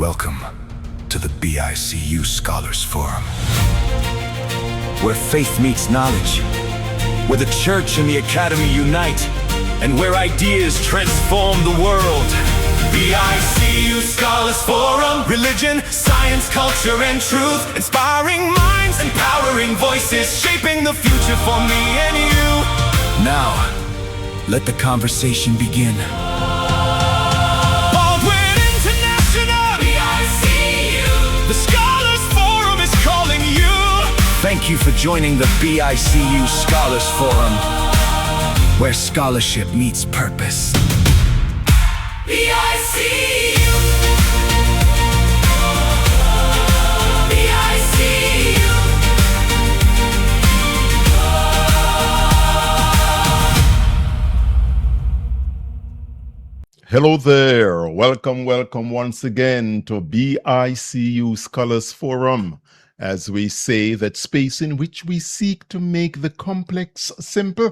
Welcome to the BICU Scholars Forum, where faith meets knowledge, where the church and the academy unite, and where ideas transform the world. BICU Scholars Forum, religion, science, culture, and truth, inspiring minds, empowering voices, shaping the future for me and you. Now, let the conversation begin. Baldwin International, BICU, the Scholars Forum is calling you. Thank you for joining the BICU Scholars Forum, where scholarship meets purpose. BICU. Hello there. Welcome once again to BICU Scholars Forum. As we say, that space in which we seek to make the complex simple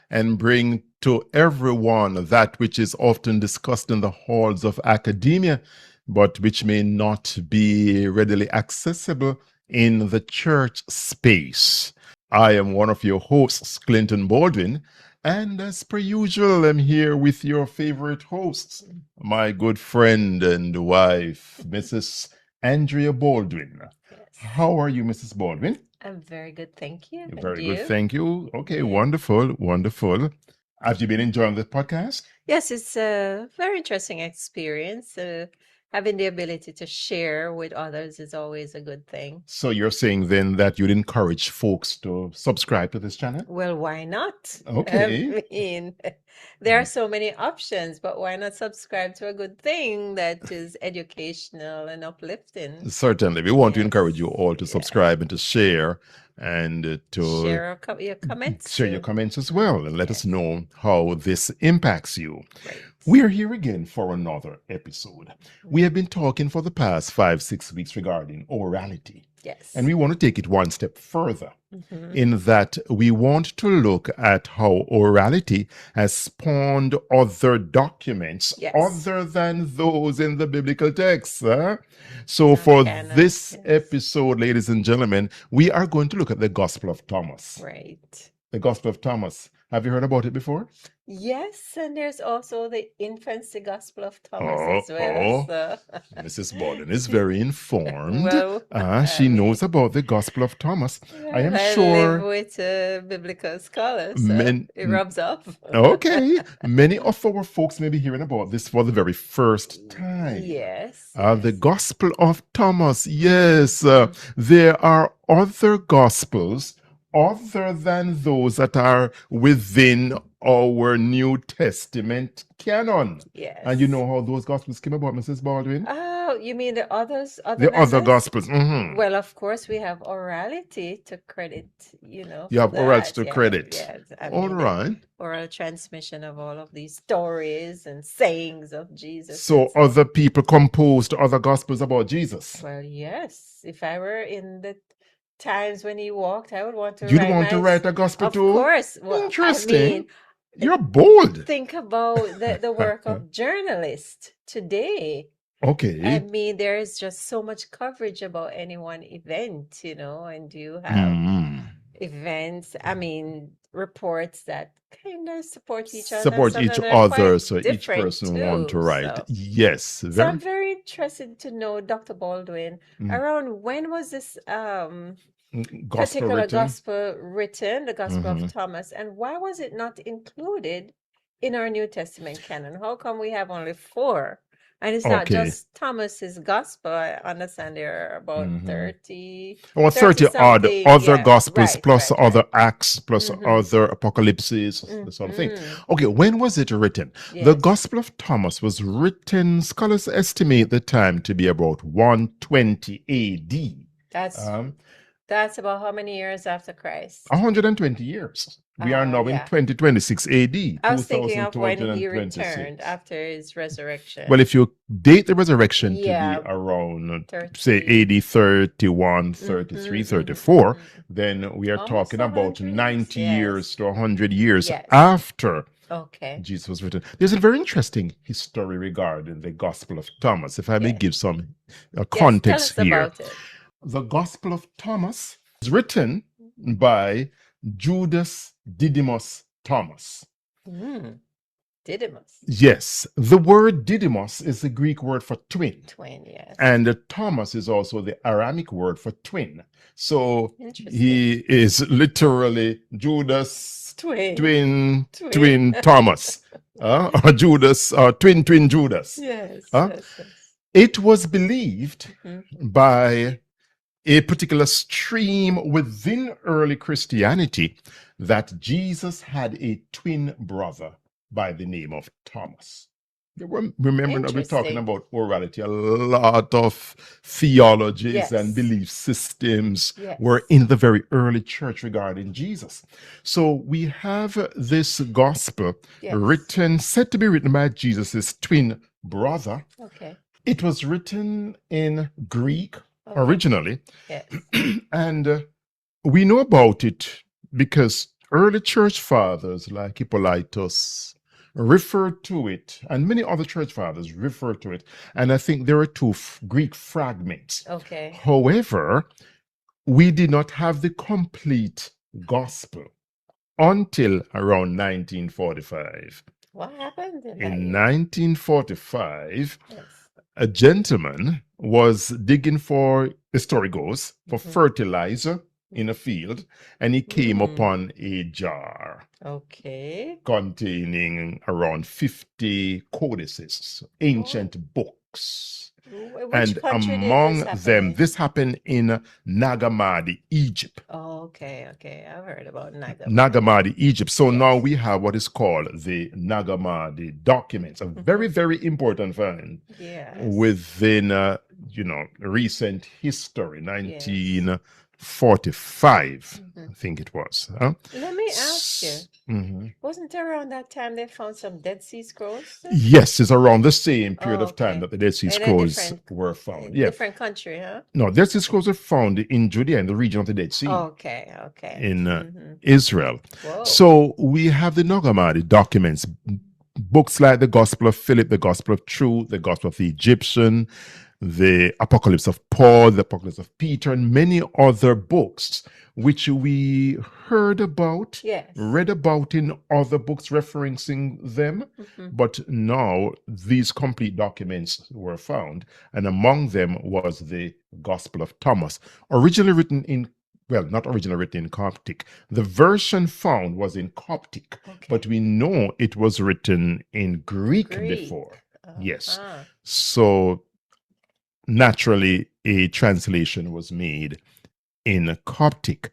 and bring to everyone that which is often discussed in the halls of academia, but which may not be readily accessible in the church space. I am one of your hosts, Clinton Baldwin, and as per usual, I'm here with your favorite hosts, my good friend and wife, Mrs. Andrea Baldwin. Yes. How are you, Mrs. Baldwin? I'm very good, thank you. And Very you? good, thank you. Okay, Yeah. wonderful. Have you been enjoying the podcast? Yes, it's a very interesting experience. Having the ability to share with others is always a good thing. So you're saying then that you'd encourage folks to subscribe to this channel? Well, why not? Okay. I mean, there are so many options, but why not subscribe to a good thing that is educational and uplifting? Certainly. We want to Yes. encourage you all to Yeah. subscribe and to share and to Share your comments. share your too. comments as well and let us Yes. know how this impacts you. Right. We are here again for another episode. We have been talking for the past 5-6 weeks regarding orality, Yes. and we want to take it one step further Mhm. in that we want to look at how orality has spawned other documents Yes. other than those in the biblical text. So for Canon, this yes. episode, ladies and gentlemen, we are going to look at the Gospel of Thomas. Right. The Gospel of Thomas. Have you heard about it before? Yes, and there's also the infancy gospel of Thomas as well. Oh, So, Mrs. Borden is very informed. well, She I knows mean, about the Gospel of Thomas. I am I sure live with a biblical scholar, so men, it rubs off. okay, many of our folks may be hearing about this for the very first time. Yes, The yes. Gospel of Thomas. Yes, Mhm. there are other Gospels other than those that are within our New Testament canon. And you Yes. know how those Gospels came about, Mrs. Baldwin? Oh, you mean the others, other The than other this? Gospels. Well, of course, we have orality to credit, You for have orals that. to Yeah, credit. yes. I All mean, the right. oral transmission of all of these stories and sayings of Jesus and So so on. other people composed other Gospels about Jesus. Well, yes. If I were in the times when he walked, I would want to You'd write want to my. write a Gospel Of too? course. Well, I Interesting. mean, You're bold. think about the work of journalists today. I Okay. mean, there is just so much coverage about any one event, and you have Mm. events, reports that kind of support each other, and Support some each that are quite other, so each different person want to too. write. So, Yes, so I'm very. very interested to know, Dr. Baldwin, Mm. around when was this Gospel particular written. gospel written, the Gospel Mhm. of Thomas, and why was it not included in our New Testament canon? How come we have only 4? And it's not Okay. just Thomas's gospel. I understand there are about Mhm. 30 Well, 30 odd something. other Yeah, Gospels right, plus right, right. other Acts plus Mhm. other Apocalypses, the sort of thing. Mhm. Okay, when was it written? The Yes. Gospel of Thomas was written, scholars estimate the time to be about 120 AD. That's Um, about how many years after Christ? 120 years. We are now in Yeah. 2026 AD, I was thinking of when he 2226. returned after his resurrection. Well, if you date the resurrection to Yeah. be around, 30. say, AD 31, 33, Mhm, 34, mhm. then we are Almost talking about 100 years. 90 Yes. years to 100 years Yes. after Okay. Jesus was written. There's a very interesting history regarding the Gospel of Thomas, if I may Yes. give some Yes, tell context us here. about it. The Gospel of Thomas is written by Judas Didymus Thomas. Mm. Didymus. Yes, the word Didymus is the Greek word for twin, Twin, yes. and Thomas is also the Aramic word for twin. So Interesting. he is literally Judas Twin. twin Thomas, or Judas, or twin Judas. Yes, Huh? yes, yes. It was believed Mhm. by a particular stream within early Christianity that Jesus had a twin brother by the name of Thomas. Remember that we're talking Interesting. about orality. A lot of theologies Yes. and belief systems Yes. were in the very early church regarding Jesus. So we have this gospel Yes. written, said to be written by Jesus' twin brother. Okay. It was written in Greek Okay. originally, Yes. and we know about it because early church fathers like Hippolytus referred to it, and many other church fathers referred to it. And I think there are two Greek fragments. Okay. However, we did not have the complete gospel until around 1945. What happened in that In year? 1945, Yes. a gentleman was digging for, the story goes, for Mhm. fertilizer in a field, and he came Mm. upon a jar Okay. containing around 50 codices, ancient books. Which And country did among this happen them, in? this happened in Nagamadi, Egypt. Oh, okay, okay. I've heard about Nagamadi. Nagamadi, Egypt. So now Yes. we have what is called the Nagamadi documents, a very, very important find Yes. within, recent history, 1945, Mhm. I think it was. Huh? Let me ask you, Mhm. wasn't there around that time they found some Dead Sea Scrolls? Sir? Yes, it's around the same period Oh, of time okay. that the Dead Sea In a Scrolls different- were found. In Yeah. different country, huh? No, Dead Sea Scrolls were found in Judea, in the region of the Dead Sea, Okay, okay. in Mhm. Israel. Whoa. So we have the Nagamadi documents, books like the Gospel of Philip, the Gospel of Truth, the Gospel of the Egyptian, the Apocalypse of Paul, the Apocalypse of Peter, and many other books which we heard about, Yes. read about in other books referencing them. Mhm. But now these complete documents were found, and among them was the Gospel of Thomas, originally written in, well, not originally written in Coptic. The version found was in Coptic, Okay. but we know it was written in Greek Greek. before. Yes. Uh-huh. So naturally, a translation was made in Coptic.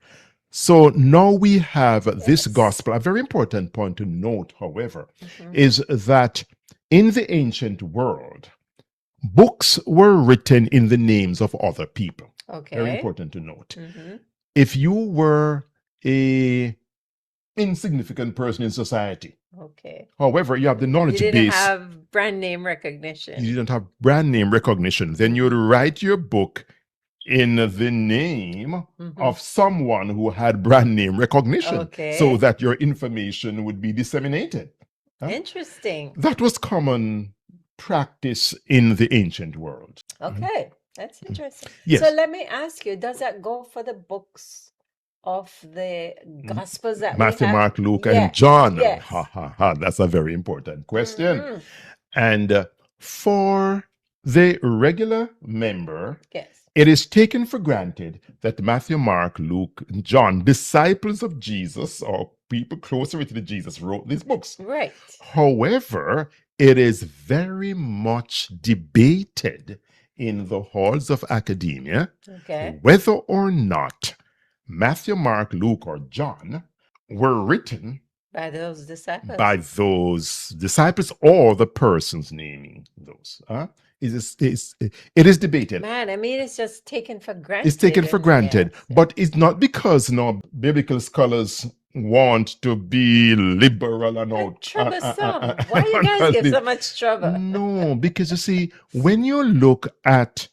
So now we have this Yes. gospel. A very important point to note, however, Mhm. is that in the ancient world, books were written in the names of other people. Okay. Very important to note. Mhm. If you were a insignificant person in society, Okay. however, you have the knowledge You didn't base, have brand name recognition. you didn't have brand name recognition, then you would write your book in the name Mhm. of someone who had brand name recognition, Okay. so that your information would be disseminated. Huh? Interesting. That was common practice in the ancient world. Okay. That's interesting. Yes. So let me ask you, does that go for the books of the Gospels that Matthew, we have? Mark, Luke, Yes, and John. yes. Ha, ha, ha. That's a very important question. Mhm. And for the regular member, Yes. it is taken for granted that Matthew, Mark, Luke, and John, disciples of Jesus or people closer to Jesus, wrote these books. Right. However, it is very much debated in the halls of academia Okay. whether or not Matthew, Mark, Luke, or John were written By those disciples. by those disciples or the persons naming those. It is debated. Man, I mean, it's just taken for granted. It's taken for and- granted, yes. but it's not because biblical scholars want to be liberal and out. Troublesome. Why you guys give so much trouble? No, because you see, when you look at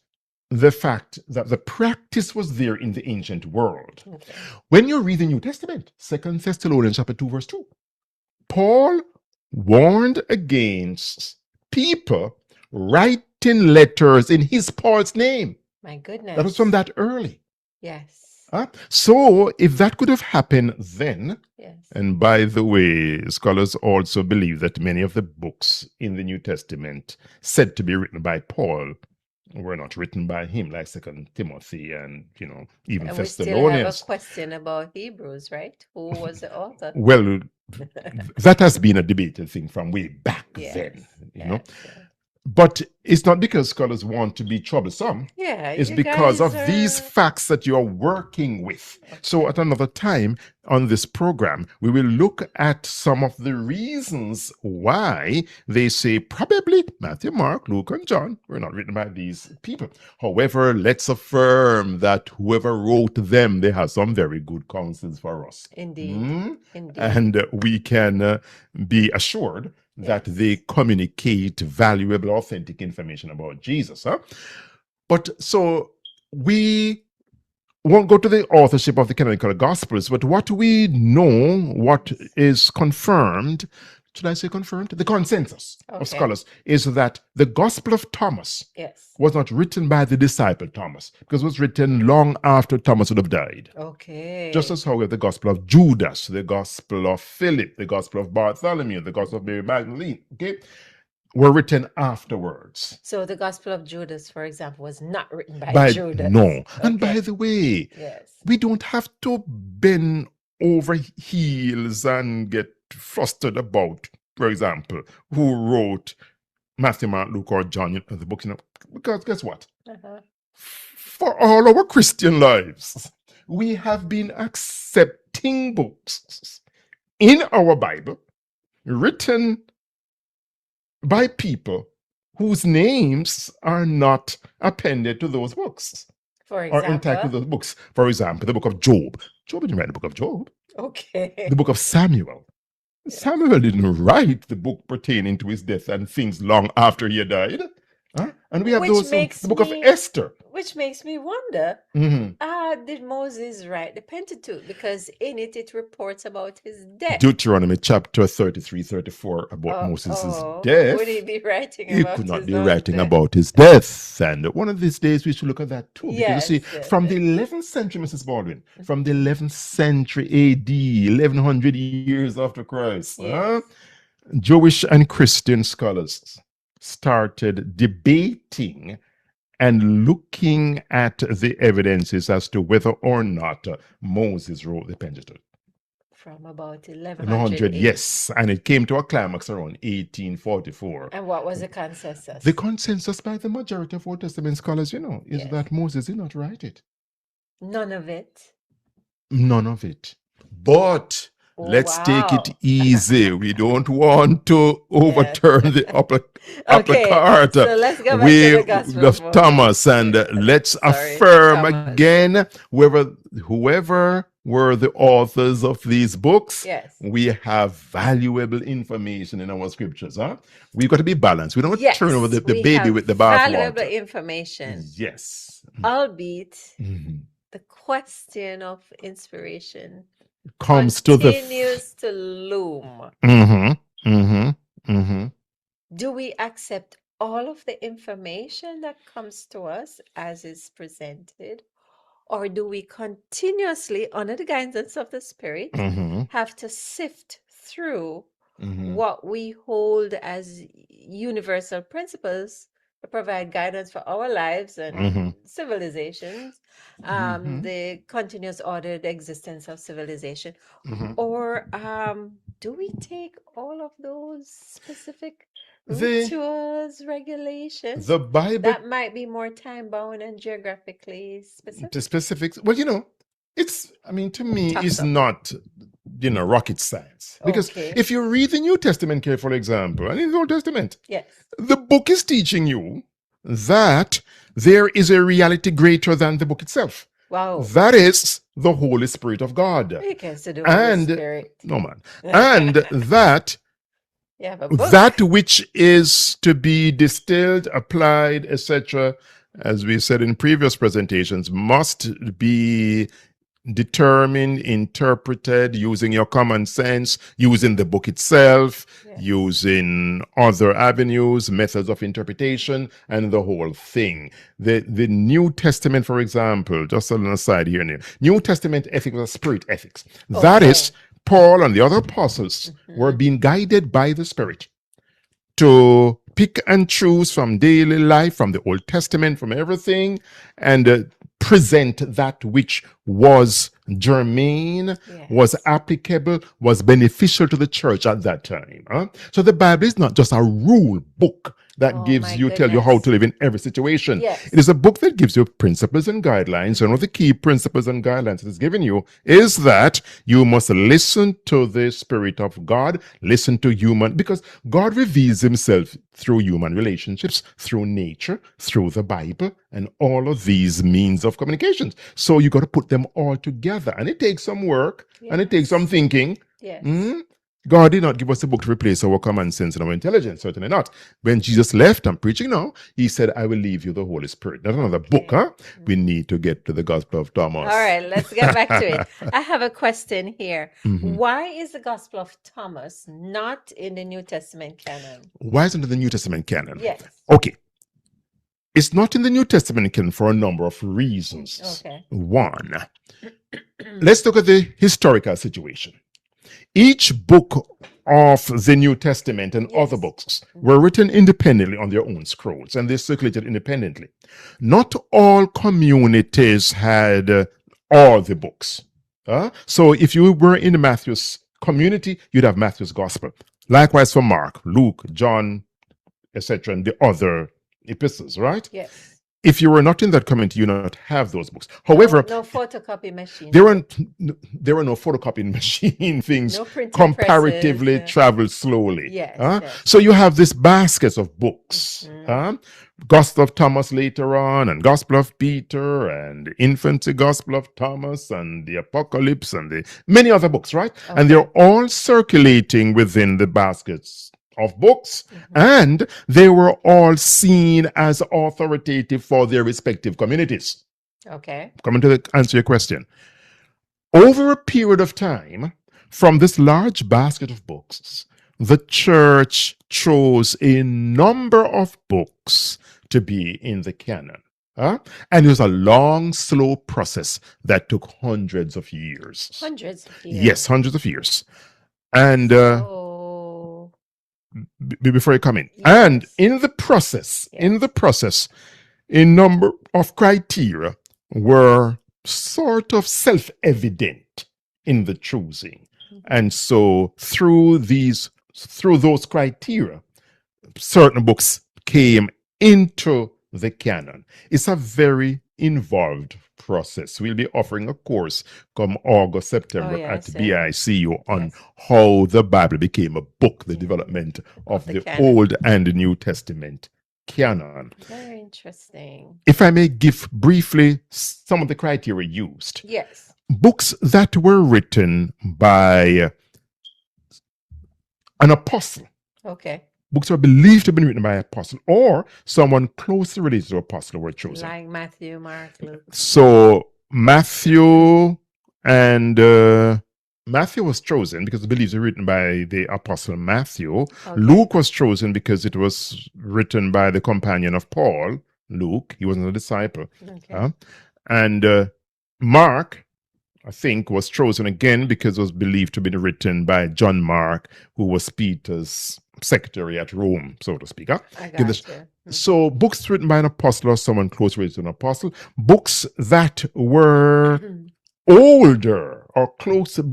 the fact that the practice was there in the ancient world, Okay. when you read the New Testament, 2 Thessalonians chapter 2, verse 2, Paul warned against people writing letters in his Paul's name. My That was goodness. from that early. Yes. So if that could have happened then, Yes. and by the way, scholars also believe that many of the books in the New Testament said to be written by Paul were not written by him, like Second Timothy and even And we still have a Thessalonians. question about Hebrews, right? Who was the author? Well, that has been a debated thing from way back then, Yes. But it's not because scholars want to be troublesome. Yeah, It's you because guys of these are- facts that you're working with. So at another time on this program, we will look at some of the reasons why they say probably Matthew, Mark, Luke, and John were not written by these people. However, let's affirm that whoever wrote them, they have some very good counsels for us. Indeed. Indeed. And we can be assured that they communicate valuable, authentic information about Jesus. But so we won't go to the authorship of the canonical Gospels, but what we know, what is confirmed, should I say confirmed? The consensus of Okay. scholars is that the Gospel of Thomas Yes. was not written by the disciple Thomas, because it was written long after Thomas would have died. Okay. Just as how we have the Gospel of Judas, the Gospel of Philip, the Gospel of Bartholomew, the Gospel of Mary Magdalene, were written afterwards. So the Gospel of Judas, for example, was not written by Judas. No. And Okay. by the way, Yes. we don't have to bend over heels and get flustered about, for example, who wrote Matthew, Mark, Luke, or John, the book, because guess what? Uh-huh. For all our Christian lives, we have been accepting books in our Bible written by people whose names are not appended to those books For or intact to example. those books. For example, the book of Job. Job didn't write the book of Job. Okay. The book of Samuel. Samuel didn't write the book pertaining to his death and things long after he had died. And we have Which those, makes the book of me- Esther. Which makes me wonder, Mhm. did Moses write the Pentateuch? Because in it reports about his death. Deuteronomy chapter 33, 34 about Moses' death. Would he be writing He about could not his be own writing death? about his death. And one of these days we should look at that too. Because Yes, you see, yes, from the yes. 11th century, Mrs. Baldwin, from the 11th century AD, 1100 years after Christ, Yes. Jewish and Christian scholars started debating and looking at the evidences as to whether or not Moses wrote the Pentateuch. From about 1100. 100, yes. And it came to a climax around 1844. And what was the consensus? The consensus by the majority of Old Testament scholars, is Yes. that Moses did not write it. None of it. None of it. But let's take it Wow. easy. We don't want to overturn the upper Okay, cart. so let's go back to We the Gospel of of Thomas, and let's Sorry, affirm Thomas. again whoever were the authors of these books. Yes. We have valuable information in our scriptures. We've got to be balanced. We don't Yes, turn over the we baby have with the valuable bathwater. information, Yes. albeit Mhm. the question of inspiration Comes to the continues to loom. Do we accept all of the information that comes to us as is presented, or do we continuously, under the guidance of the Spirit, have to sift through what we hold as universal principles to provide guidance for our lives and civilizations, the continuous ordered existence of civilization? Or do we take all of those specific rituals, regulations The Bible, that might be more time bound and geographically specific? the specifics, well, it's, to me, Tough it's stuff. not, rocket science. Because Okay. if you read the New Testament here, for example, and in the Old Testament, Yes. the book is teaching you that there is a reality greater than the book itself. Wow. That is the Holy Spirit of God. It has to do with And- the Spirit. No, man. And that You have a book. that which is to be distilled, applied, etc., as we said in previous presentations, must be determined, interpreted using your common sense, using the book itself, Yes. using other avenues, methods of interpretation, and the whole thing. The New Testament, for example, just an aside here, New Testament ethics was spirit ethics. That is, Paul and the other apostles were being guided by the Spirit to pick and choose from daily life, from the Old Testament, from everything, and present that which was germane, was applicable, was beneficial to the church at that time. So the Bible is not just a rule book that gives you, tell you how to live in every situation. Yes. It is a book that gives you principles and guidelines. One of the key principles and guidelines it is given you is that you must listen to the Spirit of God, listen to human, because God reveals himself through human relationships, through nature, through the Bible, and all of these means of communications. So you got to put them all together. And it takes some work and it takes some thinking. Yes. God did not give us a book to replace our common sense and our intelligence, certainly not. When Jesus left, I'm preaching now, he said, I will leave you the Holy Spirit. Not another book, huh? We need to get to the Gospel of Thomas. All right, let's get back to it. I have a question here. Why is the Gospel of Thomas not in the New Testament canon? Why isn't it in the New Testament canon? Yes. Okay. It's not in the New Testament canon for a number of reasons. Okay. One, let's look at the historical situation. Each book of the New Testament and other books were written independently on their own scrolls, and they circulated independently. Not all communities had all the books. So if you were in the Matthew's community, you'd have Matthew's Gospel. Likewise for Mark, Luke, John, etc., and the other epistles, right? Yes. If you were not in that community, you do not have those books. However, no photocopy machine. there were no photocopying machine. Things No printing comparatively presses, travel slowly. Yes, yes. So you have this basket of books. Gospel of Thomas later on, and Gospel of Peter, and Infancy Gospel of Thomas, and the Apocalypse, and the many other books, right? And they're all circulating within the baskets of books, and they were all seen as authoritative for their respective communities. Okay. Coming to answer your question. Over a period of time, from this large basket of books, the church chose a number of books to be in the canon. And it was a long, slow process that took hundreds of years. Hundreds of years. Yes, hundreds of years. And before you come in. Yes. And in the process, a number of criteria were sort of self-evident in the choosing. And so through those criteria, certain books came into the canon. It's a very involved process. We'll be offering a course come August, September at BICU on how the Bible became a book, the development of the canon. Old and the New Testament canon. Very interesting. If I may give briefly some of the criteria used. Yes. Books that were written by an apostle. Okay. Books were believed to have been written by an apostle or someone closely related to an apostle were chosen. Like Matthew, Mark, Luke. So Matthew was chosen because the beliefs were written by the apostle Matthew. Okay. Luke was chosen because it was written by the companion of Paul, Luke. He wasn't a disciple. Okay. And Mark, I think, was chosen again because it was believed to have been written by John Mark, who was Peter's secretary at Rome, so to speak. I got you. So books written by an apostle or someone close related to an apostle, books that were older or closer,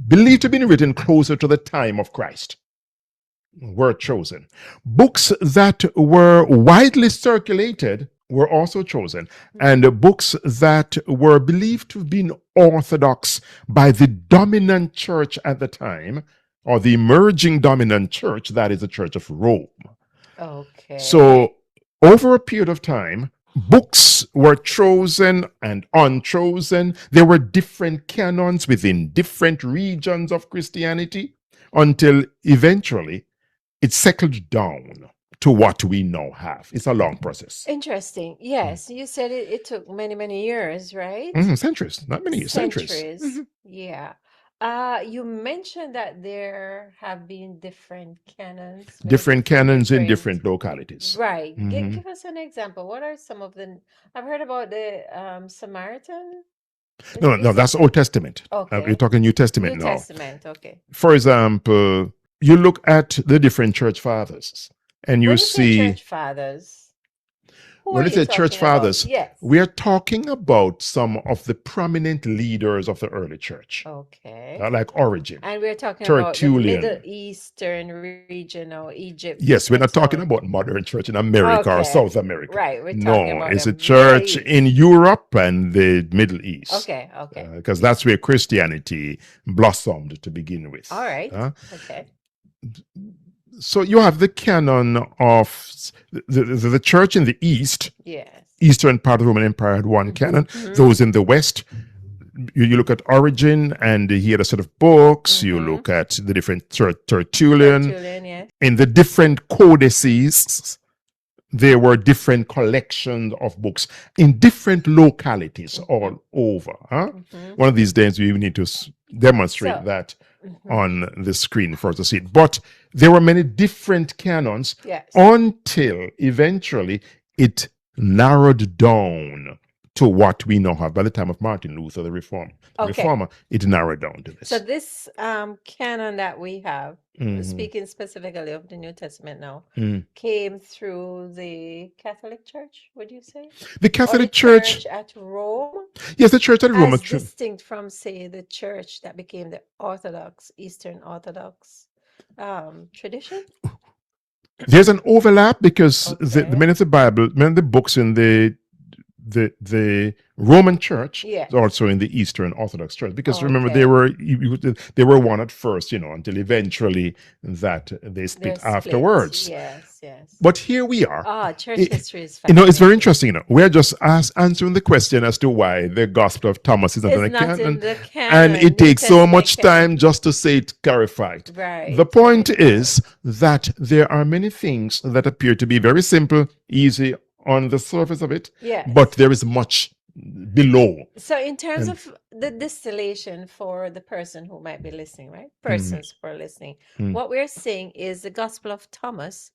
believed to have been written closer to the time of Christ, were chosen. Books that were widely circulated were also chosen, and books that were believed to have been orthodox by the dominant church at the time, or the emerging dominant church, that is the Church of Rome. Okay. So over a period of time, books were chosen and unchosen. There were different canons within different regions of Christianity until eventually it settled down to what we now have. It's a long process. Interesting. Yes, you said it took many, many years, right? Centuries, not many years, centuries. Centuries. Yeah. You mentioned that there have been different canons made Different for canons in different. different localities. Right. Mhm. Give us an example. What are some of the? I've heard about the Samaritan. No, no, that's Old Testament. We're Okay. talking New Testament New now. Testament. Okay. For example, you look at the different church fathers and you When you say see, church fathers, who when are you you say church talking about? fathers, Yes. we are talking about some of the prominent leaders of the early church, Okay. like Origen, And we're talking about the Tertullian. Middle Eastern region or Egypt. Yes, we're and not so talking on. about modern church in America or Okay. South America. Right. We're talking No, about it's the a church Middle in East. Europe and the Middle East. Okay. Okay. Because that's where Christianity blossomed to begin with. All right. Uh, Okay. so you have the canon of the church in the East, Yes. eastern part of the Roman Empire had one canon. Those in the West, you look at Origen and he had a set of books. You look at the different Tertullian. Tertullian, yeah. In the different codices, there were different collections of books in different localities all over. One of these days, we need to demonstrate So- that on the screen for us to see it. But there were many different canons Yes. until eventually it narrowed down to what we now have. By the time of Martin Luther, the reformer, it narrowed down to this. So this canon that we have, Mhm. speaking specifically of the New Testament now, Mm. came through the Catholic Church, would you say? The Or Catholic the Church, at Rome, yes, the church at Rome. as distinct from, say, the church that became the Orthodox, Eastern Orthodox tradition? There's an overlap because Okay. many of the Bible, many of the books in the Roman Church, Yes. also in the Eastern Orthodox Church. Because remember, Okay. they were one at first, until eventually that they split They're afterwards. Yes, yes. But here we are. Church It- history is It's very fascinating. interesting. We're just answering the question as to why the Gospel of Thomas is not in It's the not in canon. the And canon, it New takes so Testament much canon. time just to say it clarified. Right. The point is that there are many things that appear to be very simple, easy on the surface of it, Yes. but there is much below. So in terms And- of the distillation for the person who might be listening, right? Persons who are listening, Mm. what we're saying is the Gospel of Thomas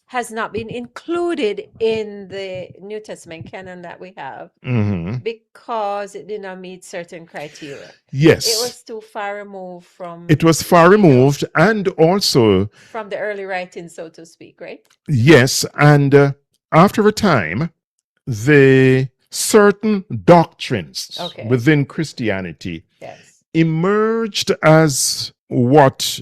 has not been included in the New Testament canon that we have Mhm. because it did not meet certain criteria. Yes. It was too far removed from It was far removed, and also, from the early writing, so to speak, right? yes, and after a time, the certain doctrines Okay. within Christianity Yes. emerged as what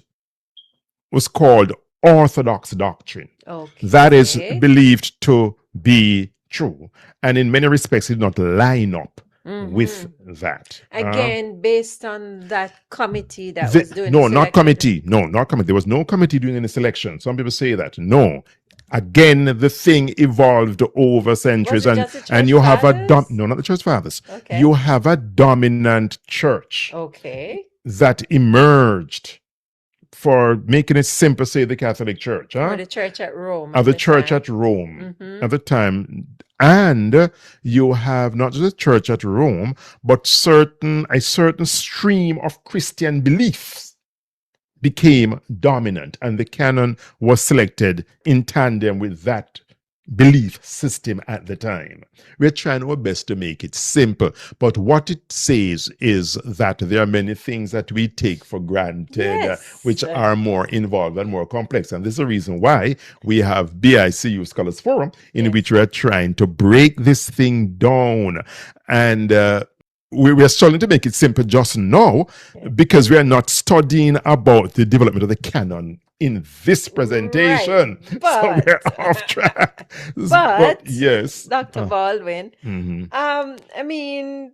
was called orthodox doctrine. Okay. That is believed to be true, and in many respects, it did not line up with that. Again, based on that committee that The- was doing no, the not selection. committee. No, not committee. There was no committee doing any selection. Some people say that. No. Again, the thing evolved over centuries, Was it and just the and church you have fathers? no, not the church fathers. Okay. You have a dominant church Okay. that emerged. For making it simple, say the Catholic Church, Or the church at Rome. of the church time. at Rome Mhm. at the time. And you have not just the church at Rome, but a certain stream of Christian beliefs became dominant, and the canon was selected in tandem with that belief system at the time. We're trying our best to make it simple, but what it says is that there are many things that we take for granted, Yes. which are more involved and more complex. And this is the reason why we have BICU Scholars Forum, in Yes. which we are trying to break this thing down. And we are struggling to make it simple just now because we are not studying about the development of the canon in this presentation. So but- we're off track. But, yes. Dr. Baldwin, Mhm. I mean,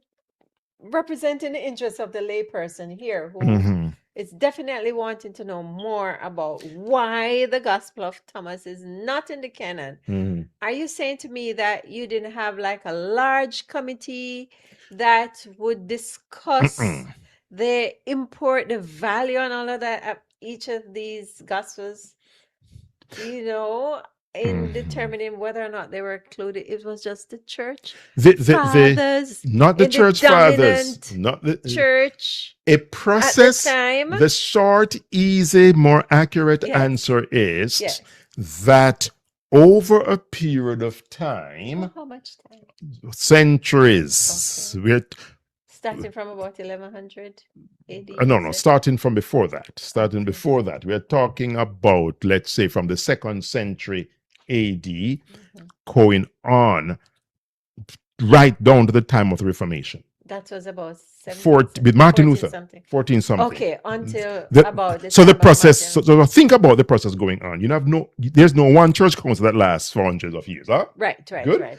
representing the interests of the layperson here who Mhm. is definitely wanting to know more about why the Gospel of Thomas is not in the canon. Mhm. Are you saying to me that you didn't have like a large committee that would discuss the import, the value, and all of that of each of these Gospels? You know, in determining whether or not they were included, it was just the church The fathers not the in the church fathers, dominant not the church a at the process. time? The short, easy, more accurate Yes. answer is Yes. that over a period of time, Oh, how much time? centuries, we're Starting from about 1100 AD. no, is it? starting from before that. Starting before that, we're talking about, let's say, from the 2nd century AD, going on right down to the time of the Reformation. That was about With Martin 14 Luther, something. 14 something. Okay, until about the So the time of process. Martin. So think about the process going on. There's no one church council that lasts for hundreds of years, huh? Right. Good. Right.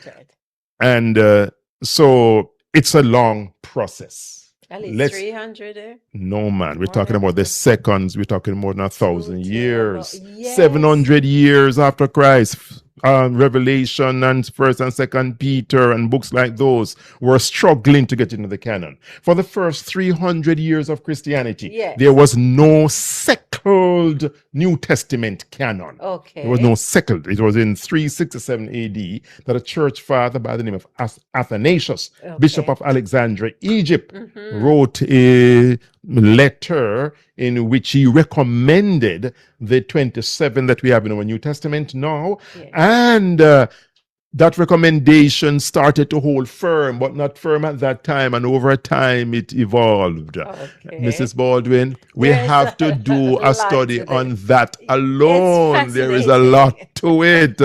And so it's a long process. At least Let's 300 there. No, man. We're More talking than about the that. seconds. We're talking more than 1,000 Two, years. yes. 700 years after Christ. Revelation and 1st and 2nd Peter and books like those were struggling to get into the canon. For the first 300 years of Christianity, Yes. there was no settled New Testament canon. Okay. There was no settled. It was in 367 AD that a church father by the name of Athanasius, Bishop Okay. of Alexandria, Egypt, Mhm. wrote a letter in which he recommended the 27 that we have in our New Testament now. Yes. And that recommendation started to hold firm, but not firm at that time. And over time, it evolved. Okay. Mrs. Baldwin, we There's have to do a lot study to on this. that alone. There is a fascinating. lot to it.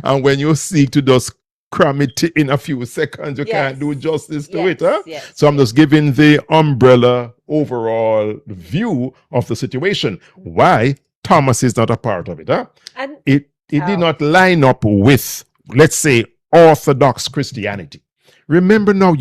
And when you seek to just cram it in a few seconds, you can't Yes. do justice to Yes, it. Huh? yes, So I'm just giving the umbrella overall view of the situation. Why Thomas is not a part of it. Huh? And It How? did not line up with, let's say, Orthodox Christianity. Remember now,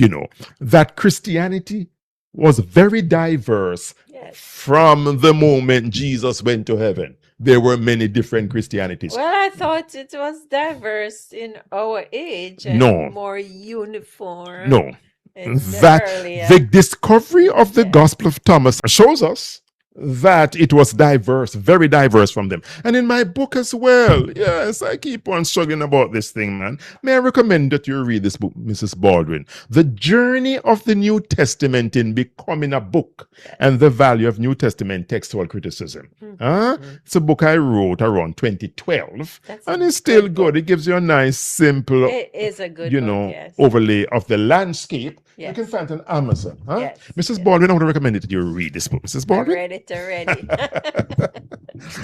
that Christianity was very diverse yes. from the moment Jesus went to heaven. There were many different Christianities. Well, I thought it was diverse in our age and No. more uniform. No, in the that earlier. the discovery of the Yeah. Gospel of Thomas shows us that it was diverse, very diverse from them. And in my book as well, yes, I keep on struggling about this thing, man. May I recommend that you read this book, Mrs. Baldwin? The Journey of the New Testament in Becoming a Book and the Value of New Testament Textual Criticism. Huh? It's a book I wrote around 2012, That's a and it's still good good. It gives you a nice, simple, It is a good book, yes. overlay of the landscape. You Yes. can find it on Amazon. Huh? Yes, Mrs. yes. Baldwin, I would recommend that you read this book. Mrs. I Baldwin? read it already.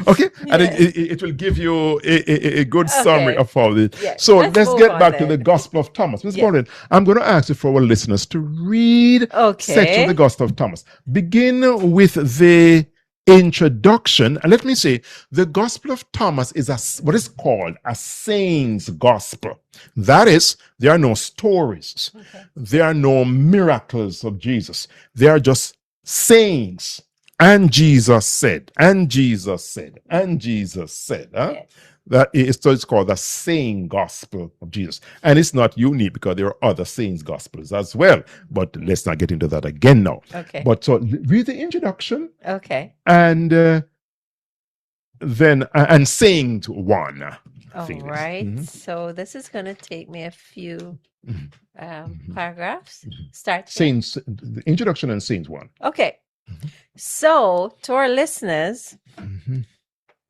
Okay, and Yes. it will give you a good summary Okay. of all this. Yes, So let's let's move get on back to then. the Gospel of Thomas. Mrs. Yes. Baldwin, I'm going to ask you for our listeners to read section Okay. of the Gospel of Thomas. Begin with the introduction, and let me say the Gospel of Thomas is what is called a saint's gospel. That is, there are no stories, there are no miracles of Jesus, they are just sayings. And Jesus said, and Jesus said, and Jesus said. Huh? Yes. That is, so it's called the saying gospel of Jesus. And it's not unique because there are other saints gospels as well. But let's not get into that again now. Okay. But so read the introduction Okay. and then and saying to one. All thing is. right. Mhm. So this is going to take me a few Mhm. paragraphs. Start. here. Saints, the introduction and saints one. Okay. So, to our listeners, Mhm.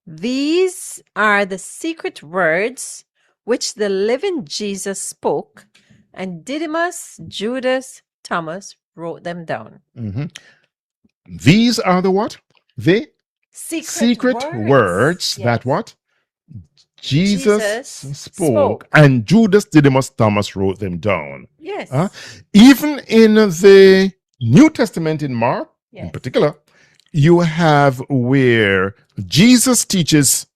these are the secret words which the living Jesus spoke, and Didymus, Judas, Thomas wrote them down. Mhm. These are the what? The secret words that Yes. what? Jesus Jesus spoke, spoke. and Judas Didymus Thomas wrote them down. Yes. Huh? Even in the New Testament in Mark, in Yes. particular, you have where Jesus teaches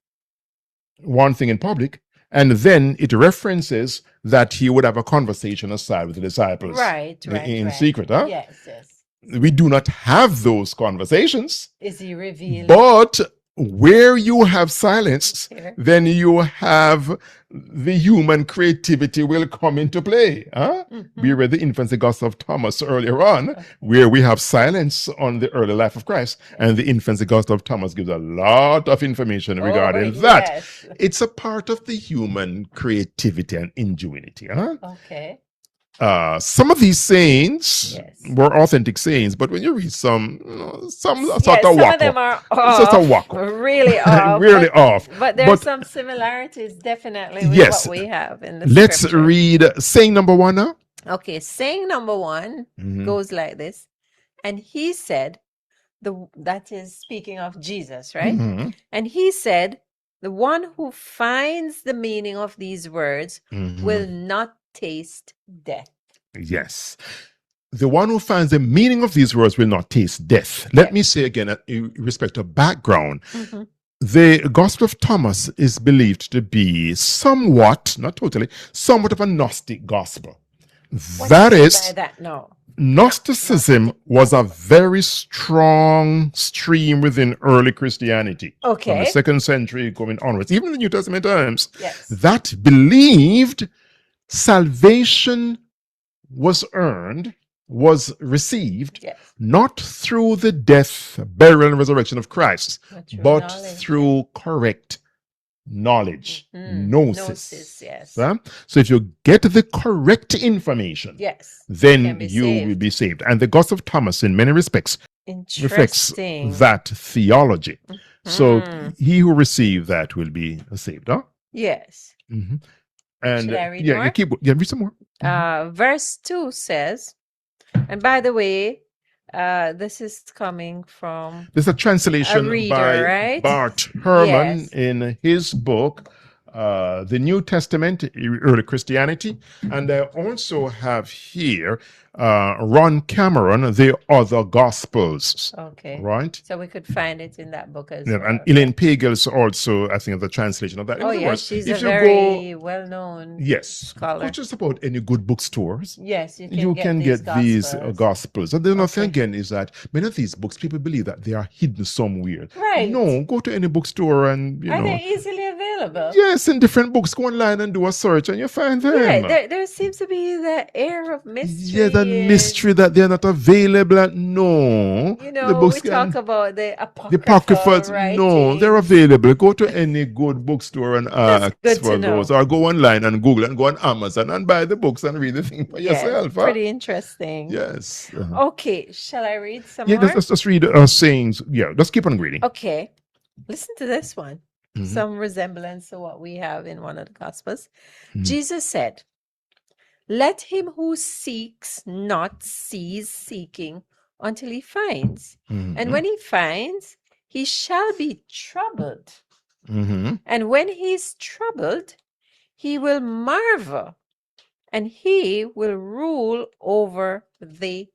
one thing in public, and then it references that he would have a conversation aside with the disciples Right. in secret. Huh? Yes. We do not have those conversations, Is he revealing? but where you have silence, Here. then you have the human creativity will come into play. Huh? We Mhm. read the infancy gospel of Thomas earlier on, where we have silence on the early life of Christ, and the infancy gospel of Thomas gives a lot of information Oh, regarding that. yes. It's a part of the human creativity and ingenuity. Huh? Okay. Some of these sayings Yes. were authentic sayings, but when you read some, some Yes, sort of some of wacko, them are it's just a off, wacko, really off, really off. but there's But some similarities definitely with yes, what we have in the let's scripture. read saying number one now. Okay, saying number one Mhm. goes like this. And he said, that is speaking of Jesus, right? Mhm. And he said, the one who finds the meaning of these words Mhm. will not taste death. Yes. The one who finds the meaning of these words will not taste death. Let Yep. me say again, in respect of background, Mhm. the Gospel of Thomas is believed to be somewhat, not totally, somewhat of a Gnostic gospel. What That do you mean is, by that? No. Gnosticism was a very strong stream within early Christianity from the Okay. 2nd century going onwards, even in the New Testament times, Yes. that believed salvation was earned, was received, Yes. not through the death, burial, and resurrection of Christ, Through but knowledge. through correct knowledge, Gnosis, gnosis. yes. Huh? So if you get the correct information, Yes. You then can be you will saved. be saved. And the Gospel of Thomas, in many respects, reflects Interesting. that theology. So Mhm. he who receives that will be saved. Huh? Yes. Mhm. And Should I read yeah, more? you keep read some more. Verse 2 says, and by the way, this is coming from There's a a translation reader, by right? Bart Herman Yes. in his book, The New Testament, Early Christianity. And I also have here Ron Cameron, The Other Gospels. Okay. Right? So we could find it in that book as Yeah, well. and Elaine Pagels also, I think, the translation of that. In Oh, other yes, words, she's a if you go, very well-known yes, scholar. go just about any good bookstores, Yes, you you can can get get these gospels. gospels. And the other thing Okay. again is that many of these books, people believe that they are hidden somewhere. Right. No, go to any bookstore and, Are they easily available? yes, in different books, go online and do a search and you find them. Yeah, there seems to be the air of mystery. Yeah, the mystery that they're not available. No, You the know, books we talk can. about the The apocryphal Apocryphals, no, they're writings. available. Go to any good bookstore and That's ask good for to know. those, or go online and Google and go on Amazon and buy the books and read the thing for Yeah, yourself. Huh? pretty interesting. Yes. Okay, shall I read some Yeah, more? let's just read sayings. Yeah, just keep on reading. Okay, listen to this one. Mhm. Some resemblance to what we have in one of the Gospels. Mhm. Jesus said, let him who seeks not cease seeking until he finds. And Mhm. when he finds, he shall be troubled. Mhm. And when he's troubled, he will marvel, and he will rule over the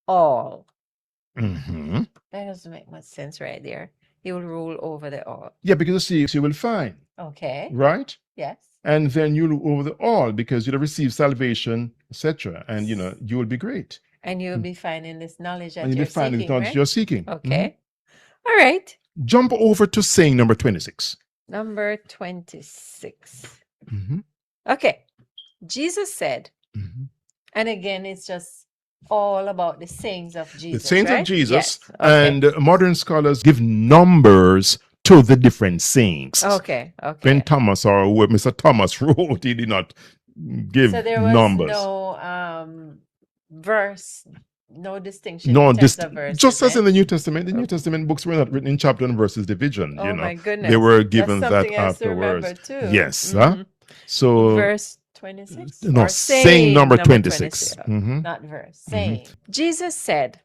all. Mhm. That doesn't make much sense right there. He will rule over the all. Yeah, because you will find, Okay. right? Yes. And then you'll over the all because you'll receive salvation, etc. And you will be great. And you'll be finding this knowledge that And you'll you're be finding the seeking, knowledge right? you're seeking. Mhm. Okay. All right. Jump over to saying number 26. Number 26. Mhm. Okay. Jesus said, Mhm. and again, it's just all about the sayings of The Jesus, sayings right? of Jesus, Yes. Okay. and modern scholars give numbers to the different sayings. Okay. When Okay. Thomas or when Mr. Thomas wrote, he did not give So there was numbers. no verse, no distinction No, in terms of verses, just as right? in the New Testament, the New Testament books were not written in chapter and verses division. Oh my goodness. They were That's given that something else to afterwards. remember too. Yes. Huh? Mhm. So Verse 26? no, Or saying number 26. Mhm. Not verse. Saying. Jesus said,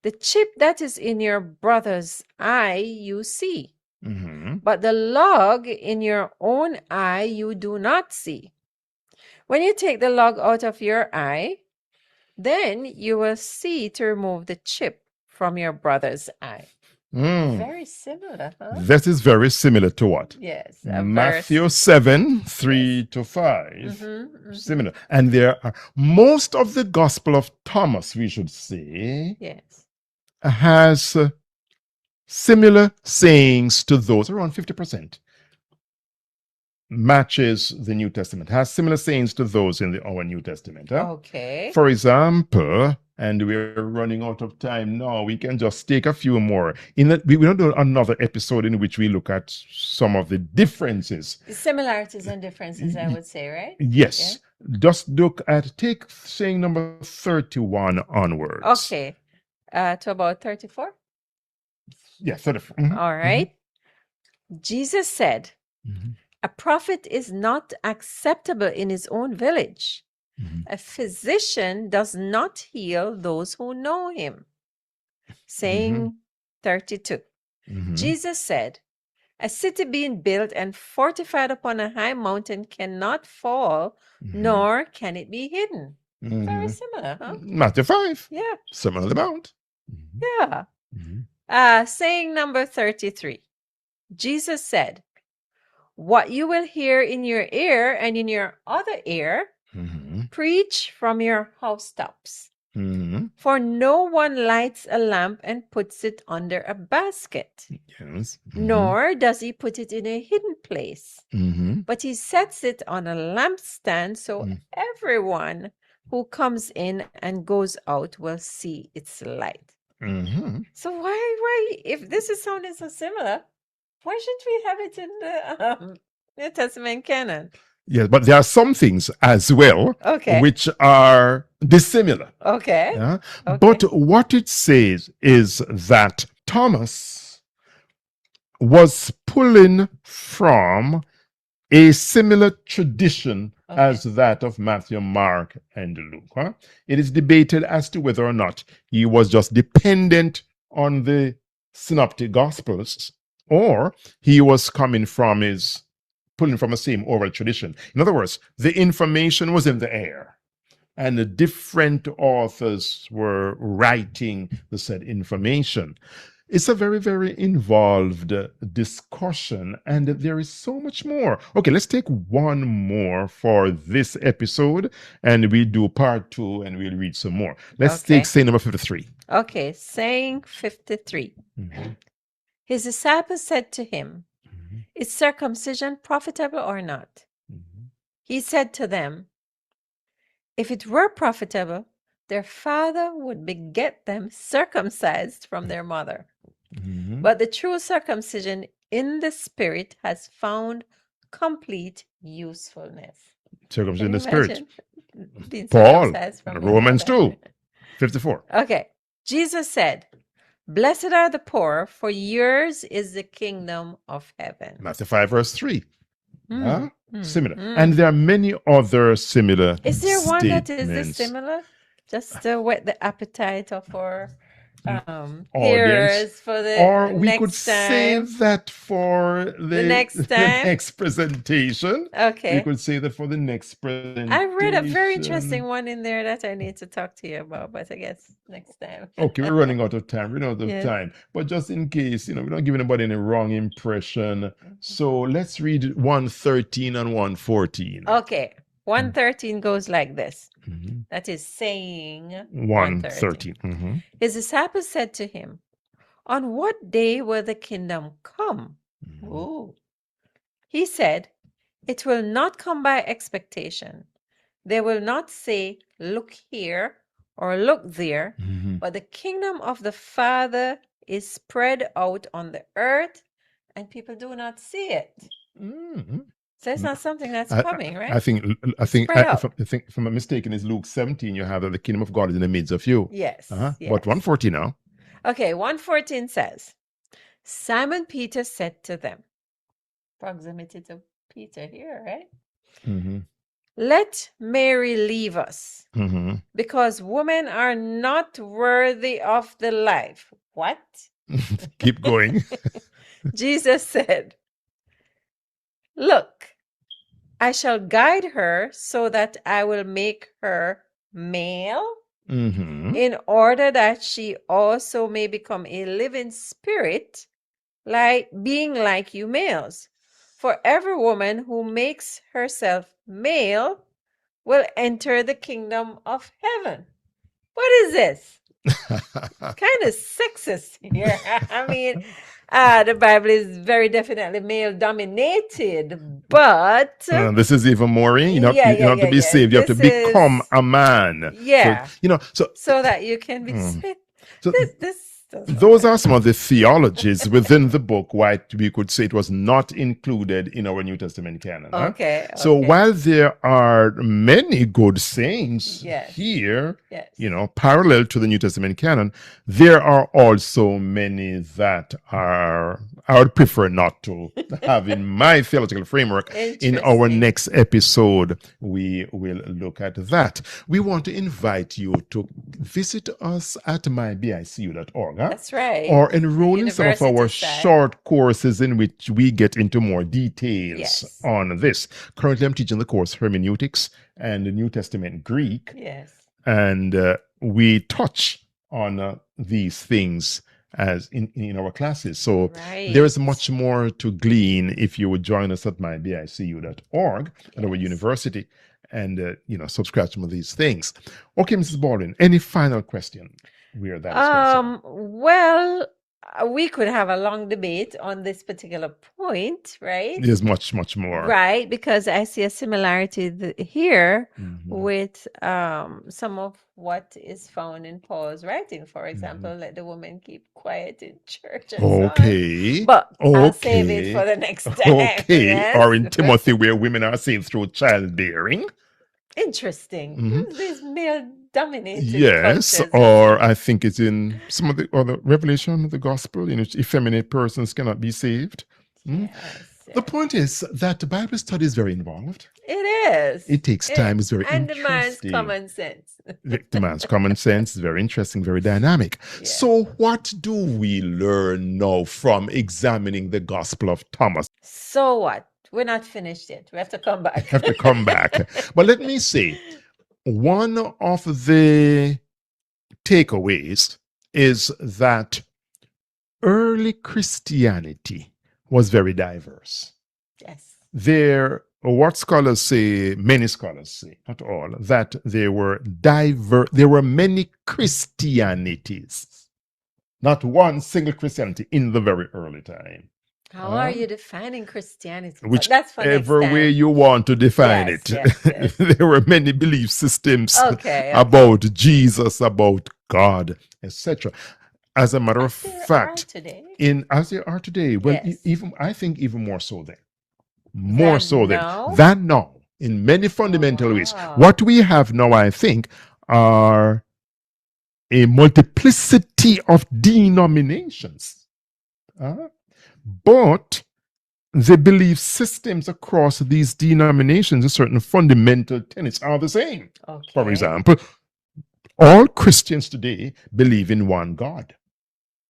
the chip that is in your brother's eye you see, Mhm. but the log in your own eye you do not see. When you take the log out of your eye, then you will see to remove the chip from your brother's eye. Very similar, huh? That is very similar to what? Yes. A Matthew verse. 7, 3 to 5. Similar. And there are most of the Gospel of Thomas, we should say, Yes. has similar sayings to those, around 50%, matches the New Testament, has similar sayings to those in our New Testament. Okay. For example, and we're running out of time now, we can just take a few more. We will do another episode in which we look at some of the differences. Similarities and differences, I would say, right? Yes. Just take saying number 31 onwards. Okay. To about 34? Yeah, 34. Mhm. All right. Jesus said, Mhm. a prophet is not acceptable in his own village. Mhm. A physician does not heal those who know him. Saying 32. Mhm. Jesus said, a city being built and fortified upon a high mountain cannot fall, nor can it be hidden. Very Mhm. similar, huh? Matthew 5. Yeah, Sermon on the Mount. yeah. Mhm. Saying number 33. Jesus said, what you will hear in your ear and in your other ear, Mhm. preach from your housetops. Mhm. For no one lights a lamp and puts it under a basket, Yes. nor does he put it in a hidden place, Mhm. but he sets it on a lampstand so everyone who comes in and goes out will see its light. Mhm. So why, if this is sounding so similar, why shouldn't we have it in the New Testament canon? Yes, but there are some things as well Okay. which are dissimilar. Okay. Yeah? Okay. But what it says is that Thomas was pulling from a similar tradition as that of Matthew, Mark, and Luke. It is debated as to whether or not he was just dependent on the synoptic gospels or he was pulling from the same oral tradition. In other words, the information was in the air and the different authors were writing the said information. It's a very, very involved discussion, and there is so much more. Okay, let's take one more for this episode, and we do part 2, and we'll read some more. Let's take say number 53. Okay, saying 53. His disciples said to him, is circumcision profitable or not? He said to them, if it were profitable, their father would beget them circumcised from their mother. But the true circumcision in the spirit has found complete usefulness. Circumcision in Can the you spirit. imagine being Paul, circumcised from your Romans mother? 2, 54. Okay. Jesus said, blessed are the poor, for yours is the kingdom of heaven. Matthew 5, verse 3. Similar. mm. And there are many other similar Is there one that is statements. dissimilar? Just to whet the appetite of our Audience. hearers for the Or we could next time. save that for the next the time? next presentation. We Okay. could save that for the next presentation. I read a very interesting one in there that I need to talk to you about, but I guess next time. Okay, we're running out of time. We're out of Yes. time. But just in case, we don't give anybody any wrong impression. So let's read 113 and 114. Okay. 113 goes like this. Mhm. That is saying 113. Mhm. His disciples said to him, on what day will the kingdom come? Ooh. He said, it will not come by expectation. They will not say, look here or look there, Mhm. but the kingdom of the Father is spread out on the earth and people do not see it. Mhm. So it's not something that's I- coming, right? I think Spread out. if I'm not mistaken, is Luke 17. You have that the kingdom of God is in the midst of you. Yes. Yes. But 140 now. Okay, 114 says, Simon Peter said to them, proximity to Peter here, right? Mm-hmm. Let Mary leave us, Mm-hmm. because women are not worthy of the life. What? Keep going. Jesus said, look, I shall guide her so that I will make her male, Mm-hmm. in order that she also may become a living spirit, like being like you males. For every woman who makes herself male will enter the kingdom of heaven. What is this? Kind of sexist here. I mean, the Bible is very definitely male dominated, but This is even more. You know, yeah, you don't have to be yeah. saved. You have to This become is a man. yeah, So you know. So so that you can be mm. saved. so This doesn't those work. are some of the theologies within the book why we could say it was not included in our New Testament canon. Huh? Okay, So okay. while there are many good sayings Yes. here, Yes. you know, parallel to the New Testament canon, there are also many that are I would prefer not to have in my theological framework. In our Interesting. next episode, we will look at that. We want to invite you to visit us at mybicu.org. That's right. Or enroll in some of our University side. short courses in which we get into more details Yes. on this. Currently, I'm teaching the course Hermeneutics and the New Testament Greek, Yes. and we touch on these things as in our classes. So there is Right. much more to glean if you would join us at mybicu.org at our Yes. university and subscribe to some of these things. Okay, Mrs. Baldwin, any final question where that is concerned? Well, we could have a long debate on this particular point, right? There's much more. Right, because I see a similarity here Mhm. with some of what is found in Paul's writing. For example, let the woman keep quiet in church and so on. Okay. But I'll save it for the next time. Okay. Yes. Or in Timothy, where women are saved through childbearing. Interesting. Mhm. These male-dominated Yes. cultures. Or I think it's in some of the other revelation of the gospel, effeminate persons cannot be saved. Yes, The point is that the Bible study is very involved. it is. It takes time. It's very and demands interesting. common sense. It demands common sense. It's very interesting, very dynamic. Yes. So, what do we learn now from examining the Gospel of Thomas? So what? We're not finished yet. We have to come back. Have to come back. But let me say, one of the takeaways is that early Christianity was very diverse. Yes. What scholars say, many scholars say, not all, that there were many Christianities, not one single Christianity in the very early time. How are you defining Christianity? But Whichever that's for next time. way you want to define Yes, it. yes. There were many belief systems Okay. about Jesus, about God, etc. As a matter of As there are fact, today. as they are today, well, Yes. I think even more so then. now? Than now, in many fundamental ways. wow. What we have now, I think, are a multiplicity of denominations. But the belief systems across these denominations, and certain fundamental tenets are the same. Okay. For example, all Christians today believe in one God.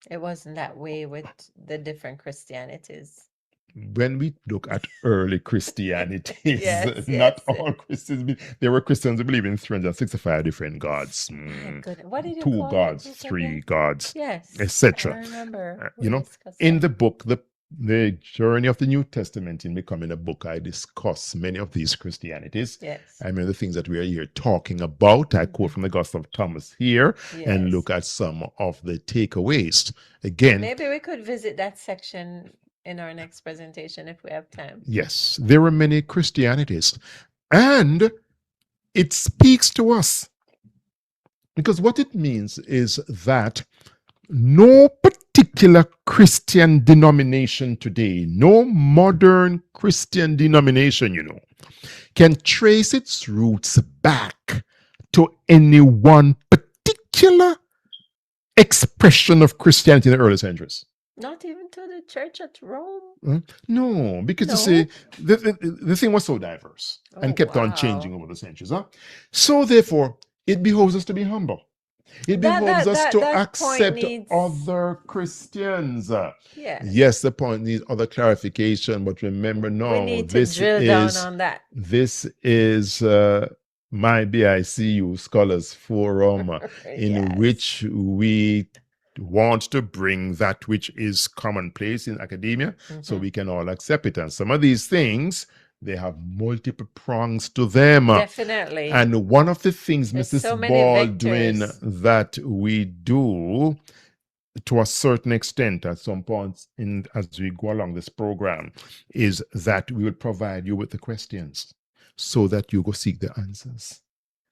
It wasn't that way with the different Christianities. When we look at early Christianity, Yes, not yes. all Christians, there were Christians who believe in 365 different gods. My goodness. What did you 2 call gods, it 3 again? gods, Yes. etc. I remember. You we know, discussed in that. the book, the journey of the New Testament in becoming a book, I discuss many of these Christianities. Yes. I mean, the things that we are here talking about. I quote from the Gospel of Thomas here and Yes. look at some of the takeaways. Again, Maybe we could visit that section in our next presentation if we have time. yes, there were many Christianities. And it speaks to us. Because what it means is that no particular Christian denomination today, no modern Christian denomination, can trace its roots back to any one particular expression of Christianity in the early centuries. Not even to the church at Rome. No, because No? you see, the thing was so diverse and Oh, kept on wow. changing over the centuries. So therefore, it behoves us to be humble. It That- behoves that- us that- to that point accept needs- other Christians. Yes. Yes, the point needs other clarification, but remember We now, need to this drill down is on that. my BICU Scholars Forum, in Yes. which we want to bring that which is commonplace in academia so Mhm. we can all accept it. And some of these things they have multiple prongs to them. Definitely. And one of the things, There's Mrs. so many Baldwin, vectors. that we do to a certain extent at some points as we go along this program is that we will provide you with the questions so that you go seek the answers.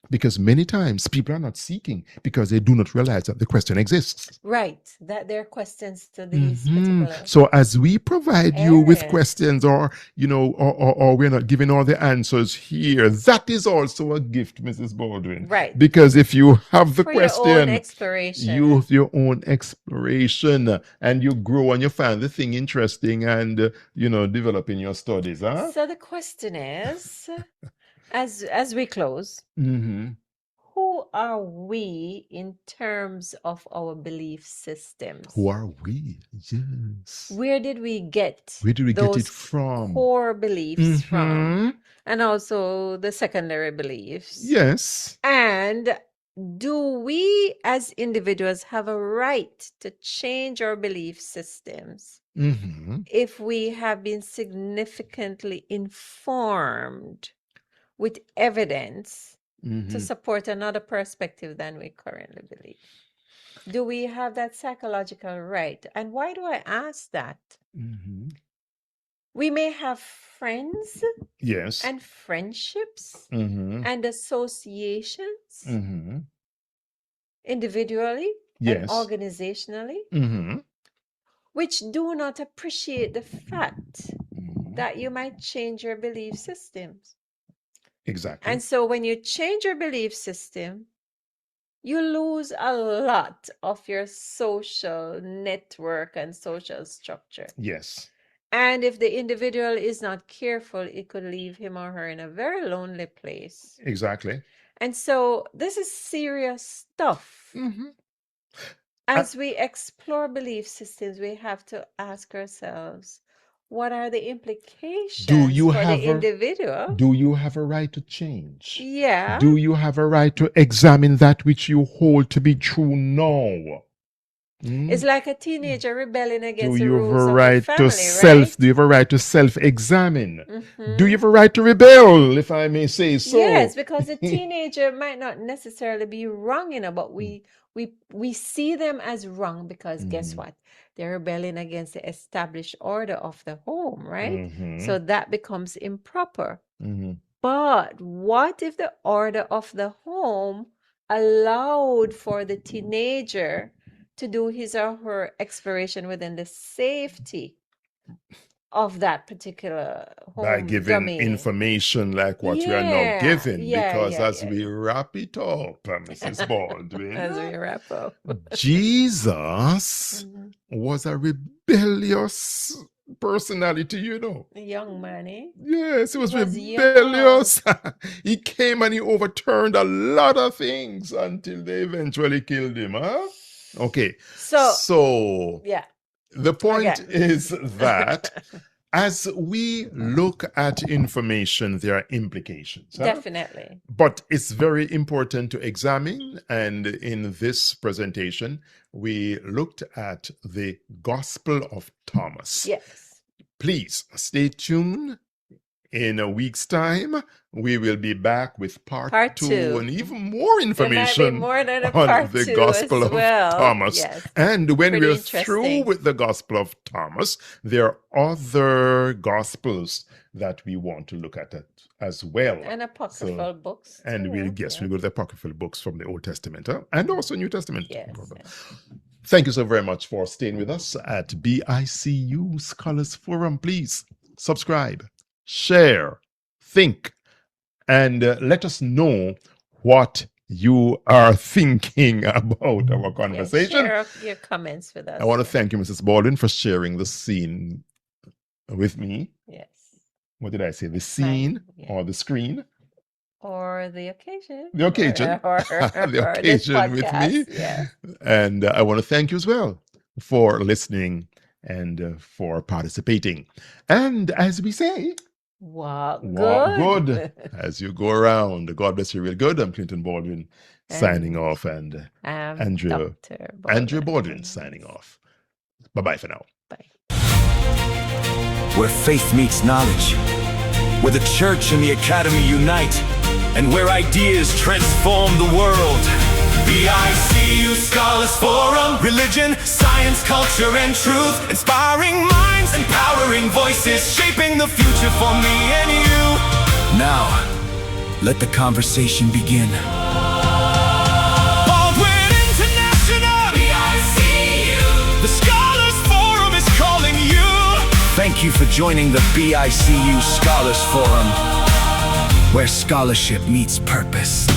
Because many times people are not seeking because they do not realize that the question exists. Right. That there are questions to these particular So as we provide you with areas. questions, or or we're not giving all the answers here, that is also a gift, Mrs. Baldwin. Right. Because if you have the For your own question, exploration. you your own exploration, and you grow and you find the thing interesting, and developing your studies, huh? So the question is, as we close, Mm-hmm. who are we in terms of our belief systems? Who are we? Yes. Where did we get Where do we get it those from? core beliefs from? Mhm. And also the secondary beliefs? Yes. And do we as individuals have a right to change our belief systems Mm-hmm. if we have been significantly informed with evidence to Mm-hmm. support another perspective than we currently believe? Do we have that psychological right? And why do I ask that? Mm-hmm. We may have friends Yes. and friendships Mm-hmm. and associations Mm-hmm. individually and Yes. organizationally, Mm-hmm. which do not appreciate the fact Mm-hmm. that you might change your belief systems. Exactly. And so when you change your belief system, you lose a lot of your social network and social structure. Yes. And if the individual is not careful, it could leave him or her in a very lonely place. Exactly. And so this is serious stuff. Mm-hmm. As we explore belief systems, we have to ask ourselves, what are the implications Do you for have the individual? Do you have a right to change? Yeah. Do you have a right to examine that which you hold to be true now? It's like a teenager rebelling Do against the you have rules a of the right family, to do you have a right to self-examine? right? Do you have a right to rebel, if I may say so? Yes, because the teenager might not necessarily be wrong, but we see them as wrong because guess what? They're rebelling against the established order of the home, right? So that becomes improper. But what if the order of the home allowed for the teenager to do his or her exploration within the safety of that particular By home giving domain? information like what we are now Yeah, giving, yeah, because yeah, as yeah. we wrap it up, Mrs. As Baldwin, we wrap up. Jesus Mhm. was a rebellious personality, A young man, eh? Yes, he was was rebellious. He came and he overturned a lot of things until they eventually killed him, huh? Okay. So Yeah. the point Okay. is that as we look at information, there are implications. Huh? Definitely. But it's very important to examine. And in this presentation, we looked at the Gospel of Thomas. Yes. Please stay tuned. In a week's time, we will be back with part two and even more information there might be more than a on part the two Gospel as of well. Thomas. Yes. And when Pretty we're interesting. through with the Gospel of Thomas, there are other Gospels that we want to look at as well. And apocryphal books. And too. we'll go to the apocryphal books from the Old Testament and also New Testament. Yes. Thank you so very much for staying with us at BICU Scholars Forum. Please subscribe, share, think, and let us know what you are thinking about our conversation. Share your comments with us. I want to thank you, Mrs. Baldwin, for sharing the scene with me. Yes. What did I say? The scene or the screen? Or the occasion. The occasion. Or the occasion with me. Yeah. And I want to thank you as well for listening and for participating. And as we say, walk good as you go around. God bless you real good. I'm Clinton Baldwin signing off, and Andrew Baldwin signing off. Bye-bye for now. Bye. Where faith meets knowledge, where the church and the academy unite, and where ideas transform the world. BICU Scholars Forum. Religion, science, culture, and truth. Inspiring minds, empowering voices, shaping the future for me and you. Now, let the conversation begin. Baldwin International, BICU. The Scholars Forum is calling you. Thank you for joining the BICU Scholars Forum, where scholarship meets purpose.